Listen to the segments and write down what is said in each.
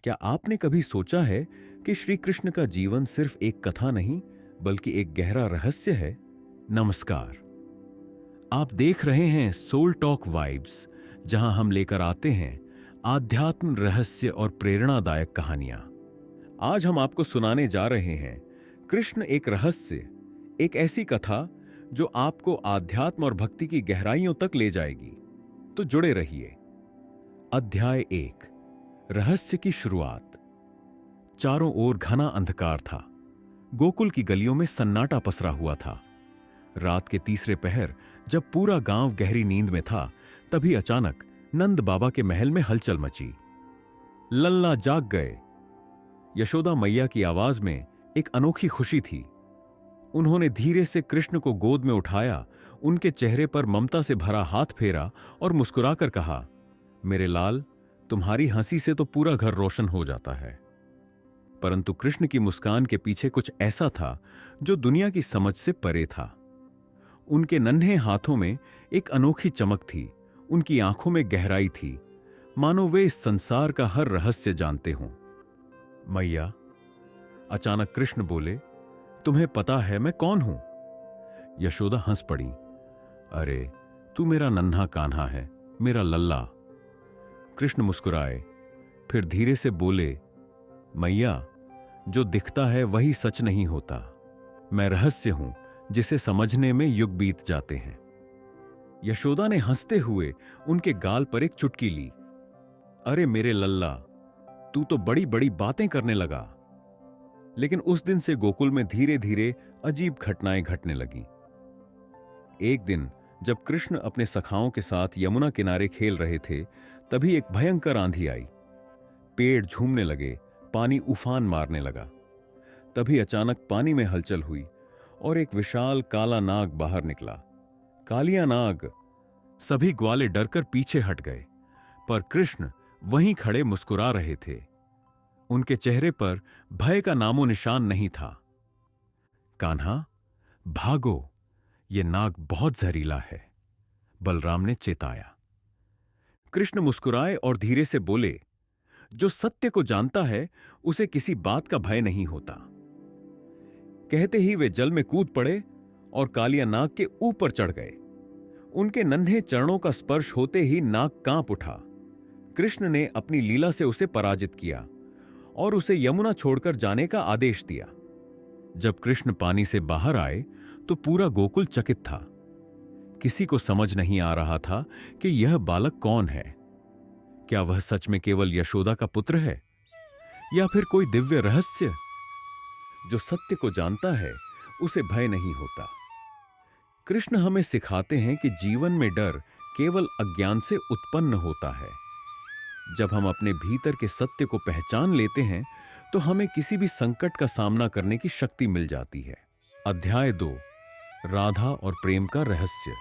क्या आपने कभी सोचा है कि श्री कृष्ण का जीवन सिर्फ एक कथा नहीं बल्कि एक गहरा रहस्य है? नमस्कार। आप देख रहे हैं सोल टॉक वाइब्स, जहां हम लेकर आते हैं आध्यात्म, रहस्य और प्रेरणादायक कहानियां। आज हम आपको सुनाने जा रहे हैं कृष्ण एक रहस्य, एक ऐसी कथा जो आपको आध्यात्म और भक्ति की गहराइयों तक ले जाएगी। तो जुड़े रहिए। अध्याय 1, रहस्य की शुरुआत। चारों ओर घना अंधकार था। गोकुल की गलियों में सन्नाटा पसरा हुआ था। रात के तीसरे पहर, जब पूरा गांव गहरी नींद में था, तभी अचानक नंद बाबा के महल में हलचल मची। लल्ला जाग गए। यशोदा मैया की आवाज में एक अनोखी खुशी थी। उन्होंने धीरे से कृष्ण को गोद में उठाया, उनके चेहरे पर ममता से भरा हाथ फेरा और मुस्कुराकर कहा, मेरे लाल, तुम्हारी हंसी से तो पूरा घर रोशन हो जाता है। परंतु कृष्ण की मुस्कान के पीछे कुछ ऐसा था जो दुनिया की समझ से परे था। उनके नन्हे हाथों में एक अनोखी चमक थी, उनकी आंखों में गहराई थी, मानो वे इस संसार का हर रहस्य जानते हों। मैया, अचानक कृष्ण बोले, तुम्हें पता है मैं कौन हूं? यशोदा हंस पड़ी। अरे, तू मेरा नन्हा कान्हा है, मेरा लल्ला। कृष्ण मुस्कुराए, फिर धीरे से बोले, मैया, जो दिखता है वही सच नहीं होता। मैं रहस्य हूं जिसे समझने में युग बीत जाते हैं। यशोदा ने हंसते हुए उनके गाल पर एक चुटकी ली। अरे मेरे लल्ला, तू तो बड़ी बड़ी बातें करने लगा। लेकिन उस दिन से गोकुल में धीरे धीरे अजीब घटनाएं घटने लगीं। एक दिन जब कृष्ण अपने सखाओं के साथ यमुना किनारे खेल रहे थे, तभी एक भयंकर आंधी आई। पेड़ झूमने लगे, पानी उफान मारने लगा। तभी अचानक पानी में हलचल हुई और एक विशाल काला नाग बाहर निकला। कालिया नाग। सभी ग्वाले डरकर पीछे हट गए, पर कृष्ण वहीं खड़े मुस्कुरा रहे थे। उनके चेहरे पर भय का नामो निशान नहीं था। कान्हा, भागो, ये नाग बहुत जहरीला है, बलराम ने चेताया। कृष्ण मुस्कुराए और धीरे से बोले, जो सत्य को जानता है उसे किसी बात का भय नहीं होता। कहते ही वे जल में कूद पड़े और कालिया नाग के ऊपर चढ़ गए। उनके नन्हे चरणों का स्पर्श होते ही नाग कांप उठा। कृष्ण ने अपनी लीला से उसे पराजित किया और उसे यमुना छोड़कर जाने का आदेश दिया। जब कृष्ण पानी से बाहर आए तो पूरा गोकुल चकित था। किसी को समझ नहीं आ रहा था कि यह बालक कौन है। क्या वह सच में केवल यशोदा का पुत्र है या फिर कोई दिव्य रहस्य? जो सत्य को जानता है उसे भय नहीं होता। कृष्ण हमें सिखाते हैं कि जीवन में डर केवल अज्ञान से उत्पन्न होता है। जब हम अपने भीतर के सत्य को पहचान लेते हैं तो हमें किसी भी संकट का सामना करने की शक्ति मिल जाती है। अध्याय 2, राधा और प्रेम का रहस्य।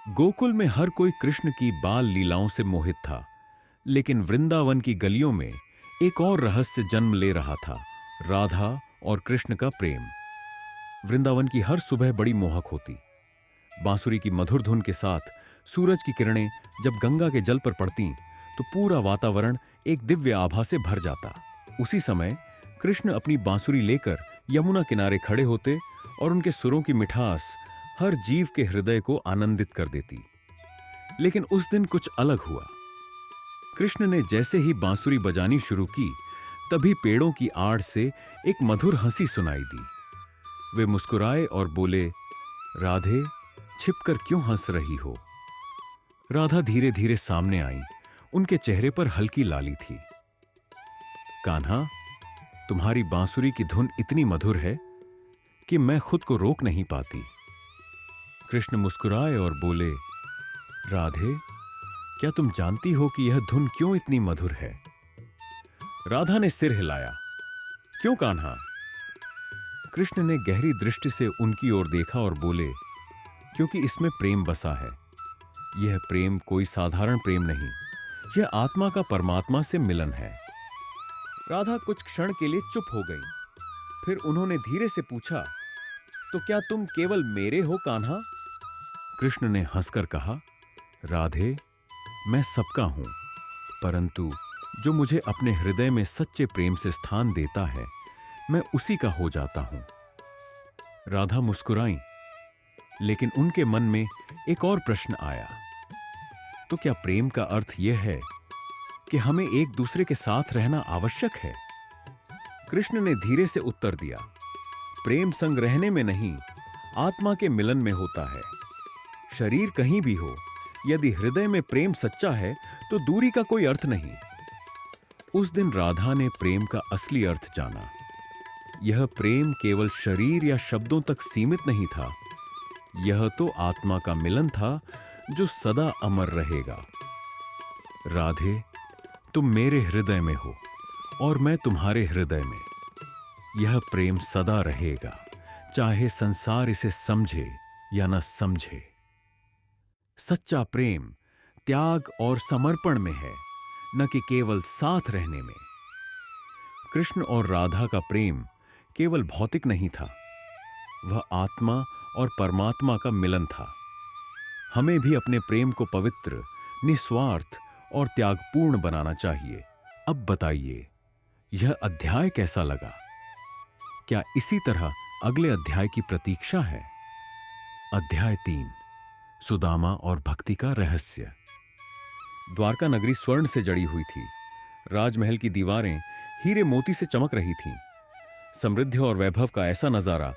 गोकुल में हर कोई कृष्ण की बाल लीलाओं से मोहित था, लेकिन वृंदावन की गलियों में एक और रहस्य जन्म ले रहा था, राधा और कृष्ण का प्रेम। वृंदावन की हर सुबह बड़ी मोहक होती। बांसुरी की मधुर धुन के साथ सूरज की किरणें जब गंगा के जल पर पड़ती तो पूरा वातावरण एक दिव्य आभा से भर जाता। उसी समय कृष्ण अपनी बांसुरी लेकर यमुना किनारे खड़े होते और उनके सुरों की मिठास हर जीव के हृदय को आनंदित कर देती। लेकिन उस दिन कुछ अलग हुआ। कृष्ण ने जैसे ही बांसुरी बजानी शुरू की, तभी पेड़ों की आड़ से एक मधुर हंसी सुनाई दी। वे मुस्कुराए और बोले, राधे, छिपकर क्यों हंस रही हो? राधा धीरे धीरे सामने आई। उनके चेहरे पर हल्की लाली थी। कान्हा, तुम्हारी बांसुरी की धुन इतनी मधुर है कि मैं खुद को रोक नहीं पाती। कृष्ण मुस्कुराए और बोले, राधे, क्या तुम जानती हो कि यह धुन क्यों इतनी मधुर है? राधा ने सिर हिलाया। क्यों कान्हा? कृष्ण ने गहरी दृष्टि से उनकी ओर देखा और बोले, क्योंकि इसमें प्रेम बसा है। यह प्रेम कोई साधारण प्रेम नहीं, यह आत्मा का परमात्मा से मिलन है। राधा कुछ क्षण के लिए चुप हो गई। फिर उन्होंने धीरे से पूछा, तो क्या तुम केवल मेरे हो कान्हा? कृष्ण ने हंसकर कहा, राधे, मैं सबका हूं, परंतु जो मुझे अपने हृदय में सच्चे प्रेम से स्थान देता है, मैं उसी का हो जाता हूं। राधा मुस्कुराई, लेकिन उनके मन में एक और प्रश्न आया। तो क्या प्रेम का अर्थ यह है कि हमें एक दूसरे के साथ रहना आवश्यक है? कृष्ण ने धीरे से उत्तर दिया, प्रेम संग रहने में नहीं, आत्मा के मिलन में होता है। शरीर कहीं भी हो, यदि हृदय में प्रेम सच्चा है तो दूरी का कोई अर्थ नहीं। उस दिन राधा ने प्रेम का असली अर्थ जाना। यह प्रेम केवल शरीर या शब्दों तक सीमित नहीं था, यह तो आत्मा का मिलन था जो सदा अमर रहेगा। राधे, तुम मेरे हृदय में हो और मैं तुम्हारे हृदय में। यह प्रेम सदा रहेगा, चाहे संसार इसे समझे या न समझे। सच्चा प्रेम त्याग और समर्पण में है, न कि केवल साथ रहने में। कृष्ण और राधा का प्रेम केवल भौतिक नहीं था, वह आत्मा और परमात्मा का मिलन था। हमें भी अपने प्रेम को पवित्र, निस्वार्थ और त्यागपूर्ण बनाना चाहिए। अब बताइए, यह अध्याय कैसा लगा? क्या इसी तरह अगले अध्याय की प्रतीक्षा है? अध्याय 3, सुदामा और भक्ति का रहस्य। द्वारका नगरी स्वर्ण से जड़ी हुई थी। राजमहल की दीवारें हीरे मोती से चमक रही थीं। समृद्धि और वैभव का ऐसा नजारा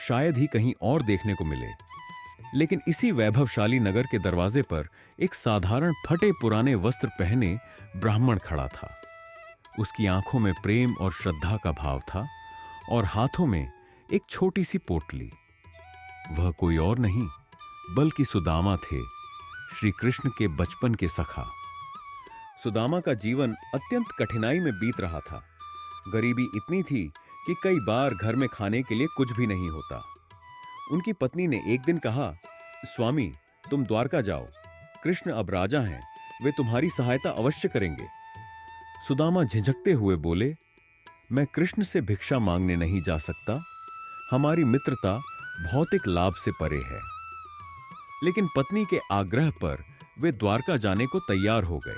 शायद ही कहीं और देखने को मिले। लेकिन इसी वैभवशाली नगर के दरवाजे पर एक साधारण फटे पुराने वस्त्र पहने ब्राह्मण खड़ा था। उसकी आंखों में प्रेम और श्रद्धा का भाव था और हाथों में एक छोटी सी पोटली। वह कोई और नहीं बल्कि सुदामा थे, श्री कृष्ण के बचपन के सखा। सुदामा का जीवन अत्यंत कठिनाई में बीत रहा था। गरीबी इतनी थी कि कई बार घर में खाने के लिए कुछ भी नहीं होता। उनकी पत्नी ने एक दिन कहा, स्वामी, तुम द्वारका जाओ, कृष्ण अब राजा हैं, वे तुम्हारी सहायता अवश्य करेंगे। सुदामा झिझकते हुए बोले, मैं कृष्ण से भिक्षा मांगने नहीं जा सकता, हमारी मित्रता भौतिक लाभ से परे है। लेकिन पत्नी के आग्रह पर वे द्वारका जाने को तैयार हो गए।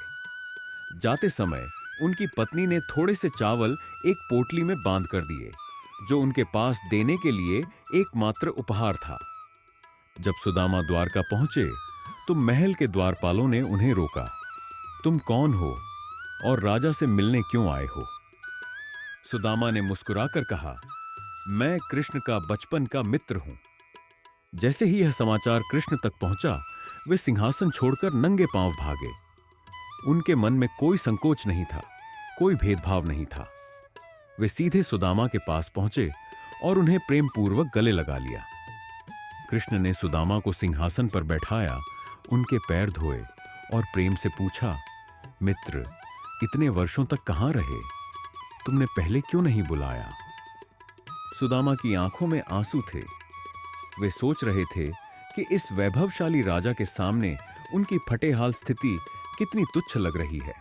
जाते समय उनकी पत्नी ने थोड़े से चावल एक पोटली में बांध कर दिए, जो उनके पास देने के लिए एकमात्र उपहार था। जब सुदामा द्वारका पहुंचे तो महल के द्वारपालों ने उन्हें रोका। तुम कौन हो और राजा से मिलने क्यों आए हो? सुदामा ने मुस्कुराकर कहा, मैं कृष्ण का बचपन का मित्र हूं। जैसे ही यह समाचार कृष्ण तक पहुंचा, वे सिंहासन छोड़कर नंगे पांव भागे। उनके मन में कोई संकोच नहीं था, कोई भेदभाव नहीं था। वे सीधे सुदामा के पास पहुंचे और उन्हें प्रेम पूर्वक गले लगा लिया। कृष्ण ने सुदामा को सिंहासन पर बैठाया, उनके पैर धोए और प्रेम से पूछा, मित्र, इतने वर्षों तक कहां रहे? तुमने पहले क्यों नहीं बुलाया? सुदामा की आंखों में आंसू थे। वे सोच रहे थे कि इस वैभवशाली राजा के सामने उनकी फटेहाल स्थिति कितनी तुच्छ लग रही है।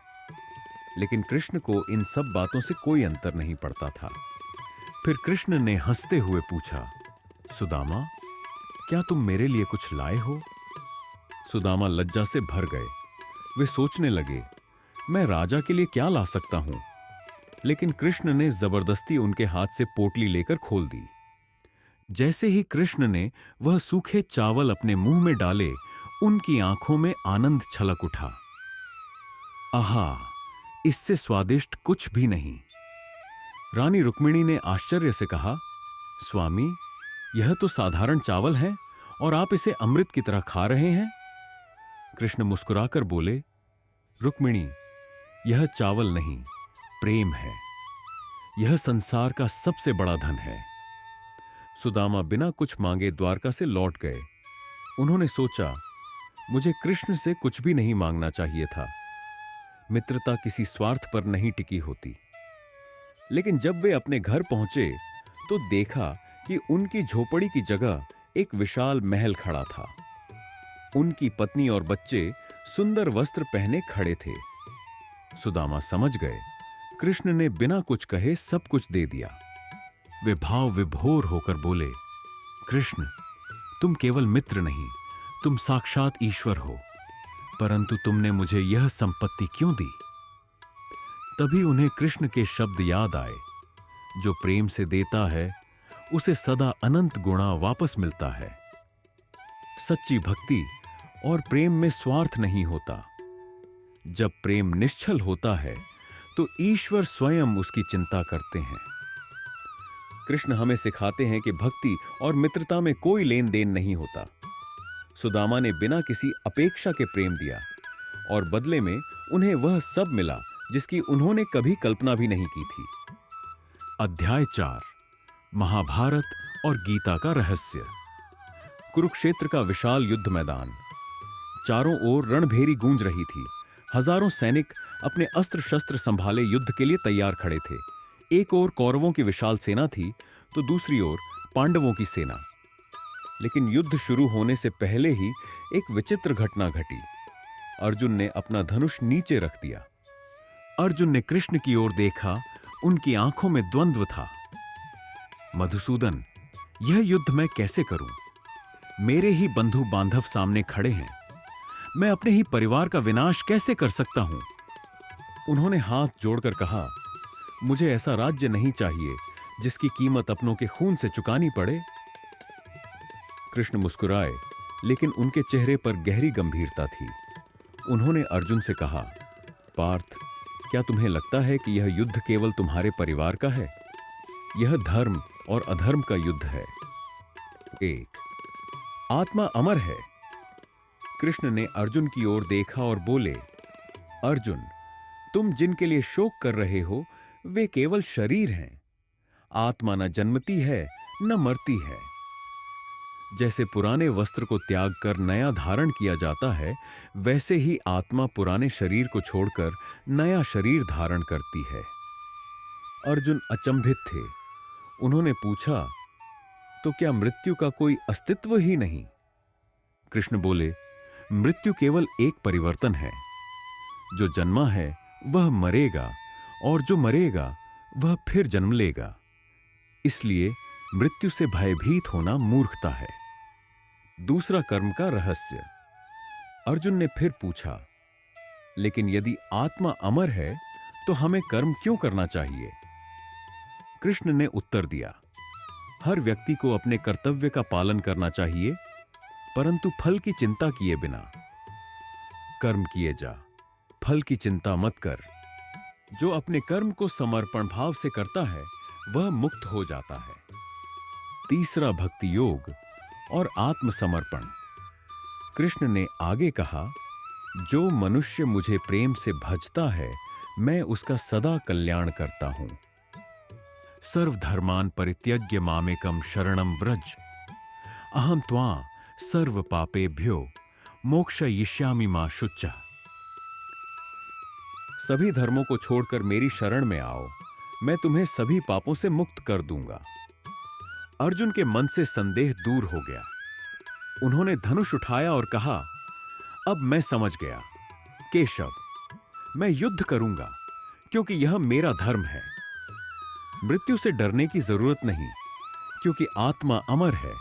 लेकिन कृष्ण को इन सब बातों से कोई अंतर नहीं पड़ता था। फिर कृष्ण ने हंसते हुए पूछा, सुदामा, क्या तुम मेरे लिए कुछ लाए हो? सुदामा लज्जा से भर गए। वे सोचने लगे, मैं राजा के लिए क्या ला सकता हूं? लेकिन कृष्ण ने जबरदस्ती उनके हाथ से पोटली लेकर खोल दी। जैसे ही कृष्ण ने वह सूखे चावल अपने मुंह में डाले, उनकी आंखों में आनंद छलक उठा। आहा, इससे स्वादिष्ट कुछ भी नहीं। रानी रुक्मिणी ने आश्चर्य से कहा, स्वामी, यह तो साधारण चावल है और आप इसे अमृत की तरह खा रहे हैं। कृष्ण मुस्कुराकर बोले, रुक्मिणी, यह चावल नहीं, प्रेम है। यह संसार का सबसे बड़ा धन है। सुदामा बिना कुछ मांगे द्वारका से लौट गए। उन्होंने सोचा, मुझे कृष्ण से कुछ भी नहीं मांगना चाहिए था। मित्रता किसी स्वार्थ पर नहीं टिकी होती। लेकिन जब वे अपने घर पहुंचे तो देखा कि उनकी झोपड़ी की जगह एक विशाल महल खड़ा था। उनकी पत्नी और बच्चे सुंदर वस्त्र पहने खड़े थे। सुदामा समझ गए, कृष्ण ने बिना कुछ कहे सब कुछ दे दिया। वे भाव विभोर होकर बोले, कृष्ण, तुम केवल मित्र नहीं, तुम साक्षात ईश्वर हो, परंतु तुमने मुझे यह संपत्ति क्यों दी? तभी उन्हें कृष्ण के शब्द याद आए, जो प्रेम से देता है उसे सदा अनंत गुणा वापस मिलता है। सच्ची भक्ति और प्रेम में स्वार्थ नहीं होता। जब प्रेम निश्चल होता है तो ईश्वर स्वयं उसकी चिंता करते हैं। कृष्ण हमें सिखाते हैं कि भक्ति और मित्रता में कोई लेन देन नहीं होता। सुदामा ने बिना किसी अपेक्षा के प्रेम दिया और बदले में उन्हें वह सब मिला जिसकी उन्होंने कभी कल्पना भी नहीं की थी। अध्याय 4, महाभारत और गीता का रहस्य। कुरुक्षेत्र का विशाल युद्ध मैदान। चारों ओर रणभेरी गूंज रही थी। हजारों सैनिक अपने अस्त्र शस्त्र संभाले युद्ध के लिए तैयार खड़े थे। एक ओर कौरवों की विशाल सेना थी तो दूसरी ओर पांडवों की सेना। लेकिन युद्ध शुरू होने से पहले ही एक विचित्र घटना घटी। अर्जुन ने अपना धनुष नीचे रख दिया। अर्जुन ने कृष्ण की ओर देखा। उनकी आंखों में द्वंद्व था। मधुसूदन, यह युद्ध मैं कैसे करूं? मेरे ही बंधु बांधव सामने खड़े हैं। मैं अपने ही परिवार का विनाश कैसे कर सकता हूं? उन्होंने हाथ जोड़कर कहा, मुझे ऐसा राज्य नहीं चाहिए जिसकी कीमत अपनों के खून से चुकानी पड़े। कृष्ण मुस्कुराए, लेकिन उनके चेहरे पर गहरी गंभीरता थी। उन्होंने अर्जुन से कहा, पार्थ, क्या तुम्हें लगता है कि यह युद्ध केवल तुम्हारे परिवार का है? यह धर्म और अधर्म का युद्ध है। 1, आत्मा अमर है। कृष्ण ने अर्जुन की ओर देखा और बोले, अर्जुन, तुम जिनके लिए शोक कर रहे हो वे केवल शरीर हैं। आत्मा न जन्मती है न मरती है। जैसे पुराने वस्त्र को त्याग कर नया धारण किया जाता है, वैसे ही आत्मा पुराने शरीर को छोड़कर नया शरीर धारण करती है। अर्जुन अचंभित थे। उन्होंने पूछा, तो क्या मृत्यु का कोई अस्तित्व ही नहीं? कृष्ण बोले, मृत्यु केवल एक परिवर्तन है। जो जन्मा है वह मरेगा और जो मरेगा वह फिर जन्म लेगा। इसलिए मृत्यु से भयभीत होना मूर्खता है। दूसरा कर्म का रहस्य। अर्जुन ने फिर पूछा, लेकिन यदि आत्मा अमर है तो हमें कर्म क्यों करना चाहिए? कृष्ण ने उत्तर दिया, हर व्यक्ति को अपने कर्तव्य का पालन करना चाहिए, परंतु फल की चिंता किए बिना। कर्म किए जा, फल की चिंता मत कर। जो अपने कर्म को समर्पण भाव से करता है वह मुक्त हो जाता है। तीसरा भक्ति योग और आत्मसमर्पण। कृष्ण ने आगे कहा, जो मनुष्य मुझे प्रेम से भजता है मैं उसका सदा कल्याण करता हूं। सर्वधर्मान् परित्यज्य मामेकं शरणं व्रज, अहं त्वां सर्व पापेभ्यो मोक्षयिष्यामि मा शुच्चः। सभी धर्मों को छोड़कर मेरी शरण में आओ, मैं तुम्हें सभी पापों से मुक्त कर दूंगा। अर्जुन के मन से संदेह दूर हो गया। उन्होंने धनुष उठाया और कहा, अब मैं समझ गया। केशव, मैं युद्ध करूंगा क्योंकि यह मेरा धर्म है। मृत्यु से डरने की जरूरत नहीं, क्योंकि आत्मा अमर है।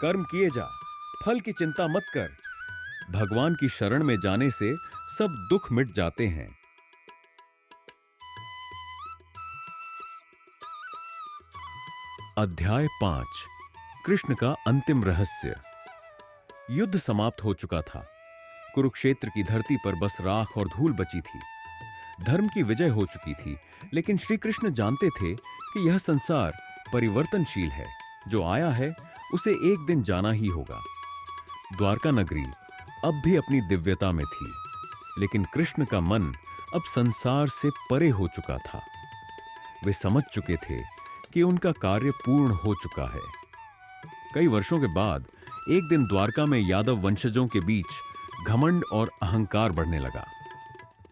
कर्म किए जा, फल की चिंता मत कर। भगवान की शरण में जाने से सब दुख मिट जाते हैं। अध्याय 5, कृष्ण का अंतिम रहस्य। युद्ध समाप्त हो चुका था। कुरुक्षेत्र की धरती पर बस राख और धूल बची थी। धर्म की विजय हो चुकी थी, लेकिन श्री कृष्ण जानते थे कि यह संसार परिवर्तनशील है। जो आया है उसे एक दिन जाना ही होगा। द्वारका नगरी अब भी अपनी दिव्यता में थी, लेकिन कृष्ण का मन अब संसार से परे हो चुका था। वे समझ चुके थे कि उनका कार्य पूर्ण हो चुका है। कई वर्षों के बाद एक दिन द्वारका में यादव वंशजों के बीच घमंड और अहंकार बढ़ने लगा।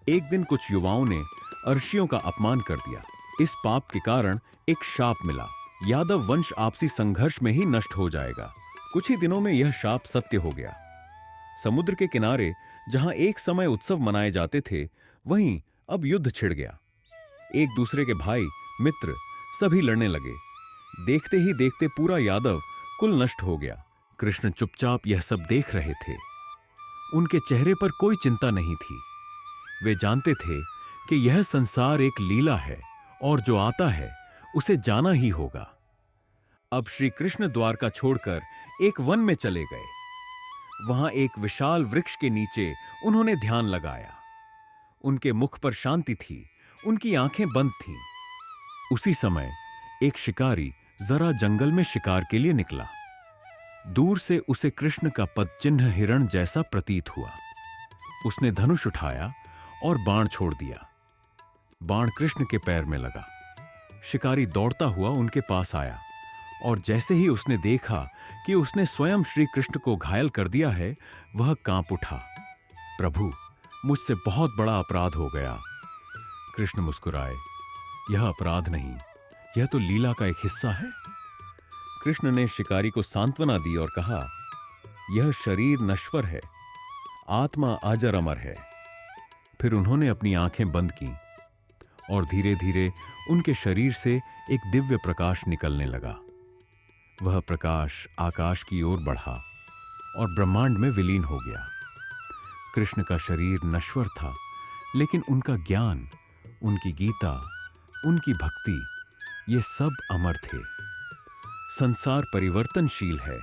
एक दिन कुछ युवाओं ने अर्षियों का अपमान कर दिया। इस पाप के कारण एक शाप मिला, यादव वंश आपसी संघर्ष में ही नष्ट हो जाएगा। कुछ ही दिनों में यह शाप सत्य हो गया। समुद्र के किनारे जहां एक समय उत्सव मनाए जाते थे, वहीं अब युद्ध छिड़ गया। एक दूसरे के भाई, मित्र सभी लड़ने लगे। देखते ही देखते पूरा यादव कुल नष्ट हो गया। कृष्ण चुपचाप यह सब देख रहे थे। उनके चेहरे पर कोई चिंता नहीं थी। वे जानते थे कि यह संसार एक लीला है और जो आता है उसे जाना ही होगा। अब श्री कृष्ण द्वारका छोड़कर एक वन में चले गए। वहां एक विशाल वृक्ष के नीचे उन्होंने ध्यान लगाया। उनके मुख पर शांति थी, उनकी आंखें बंद थीं। उसी समय एक शिकारी जरा जंगल में शिकार के लिए निकला। दूर से उसे कृष्ण का पद चिन्ह हिरण जैसा प्रतीत हुआ। उसने धनुष उठाया और बाण छोड़ दिया। बाण कृष्ण के पैर में लगा। शिकारी दौड़ता हुआ उनके पास आया और जैसे ही उसने देखा कि उसने स्वयं श्री कृष्ण को घायल कर दिया है, वह कांप उठा। प्रभु, मुझसे बहुत बड़ा अपराध हो गया। कृष्ण मुस्कुराए, यह अपराध नहीं, यह तो लीला का एक हिस्सा है। कृष्ण ने शिकारी को सांत्वना दी और कहा, यह शरीर नश्वर है, आत्मा अजर अमर है। फिर उन्होंने अपनी आंखें बंद की और धीरे धीरे उनके शरीर से एक दिव्य प्रकाश निकलने लगा। वह प्रकाश आकाश की ओर बढ़ा और ब्रह्मांड में विलीन हो गया। कृष्ण का शरीर नश्वर था, लेकिन उनका ज्ञान, उनकी गीता, उनकी भक्ति, ये सब अमर थे। संसार परिवर्तनशील है,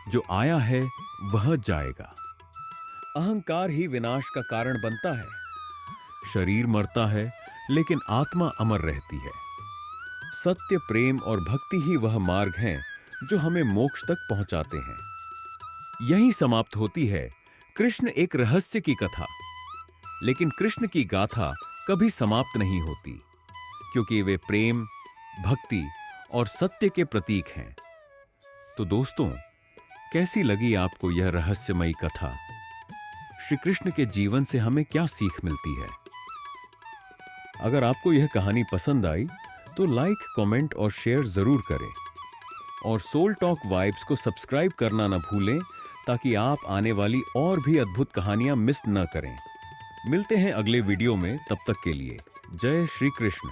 जो आया है वह जाएगा। अहंकार ही विनाश का कारण बनता है। शरीर मरता है, लेकिन आत्मा अमर रहती है। सत्य, प्रेम और भक्ति ही वह मार्ग हैं जो हमें मोक्ष तक पहुंचाते हैं। यहीं समाप्त होती है कृष्ण एक रहस्य की कथा। लेकिन कृष्ण की गाथा कभी समाप्त नहीं होती, क्योंकि वे प्रेम, भक्ति और सत्य के प्रतीक हैं। तो दोस्तों, कैसी लगी आपको यह रहस्यमयी कथा? श्री कृष्ण के जीवन से हमें क्या सीख मिलती है? अगर आपको यह कहानी पसंद आई तो लाइक, कमेंट और शेयर जरूर करें और सोल टॉक वाइब्स को सब्सक्राइब करना न भूलें, ताकि आप आने वाली और भी अद्भुत कहानियां मिस न करें। मिलते हैं अगले वीडियो में, तब तक के लिए जय श्री कृष्ण।